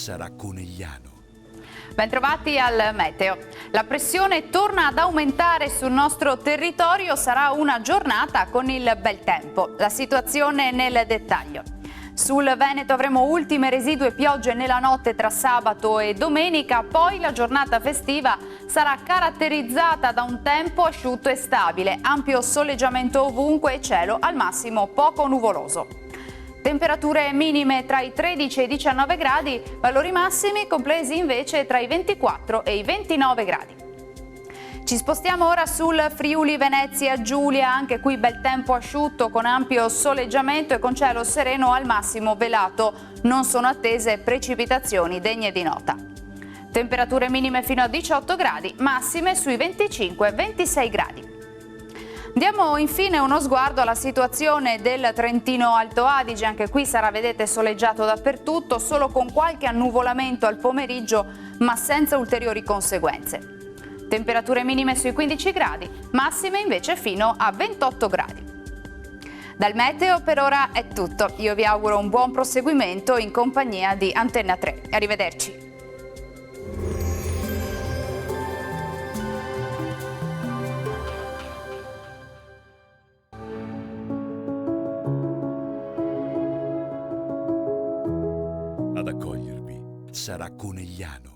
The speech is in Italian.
sarà Conegliano. Bentrovati al meteo. La pressione torna ad aumentare sul nostro territorio, sarà una giornata con il bel tempo. La situazione nel dettaglio. Sul Veneto avremo ultime residue piogge nella notte tra sabato e domenica, poi la giornata festiva sarà caratterizzata da un tempo asciutto e stabile, ampio soleggiamento ovunque e cielo al massimo poco nuvoloso. Temperature minime tra i 13 e i 19 gradi, valori massimi compresi invece tra i 24 e i 29 gradi. Ci spostiamo ora sul Friuli Venezia Giulia, anche qui bel tempo asciutto con ampio soleggiamento e con cielo sereno al massimo velato. Non sono attese precipitazioni degne di nota. Temperature minime fino a 18 gradi, massime sui 25-26 gradi. Diamo infine uno sguardo alla situazione del Trentino Alto Adige, anche qui sarà, vedete, soleggiato dappertutto, solo con qualche annuvolamento al pomeriggio, ma senza ulteriori conseguenze. Temperature minime sui 15 gradi, massime invece fino a 28 gradi. Dal meteo per ora è tutto, io vi auguro un buon proseguimento in compagnia di Antenna 3. Arrivederci. Ad accogliervi sarà Conegliano.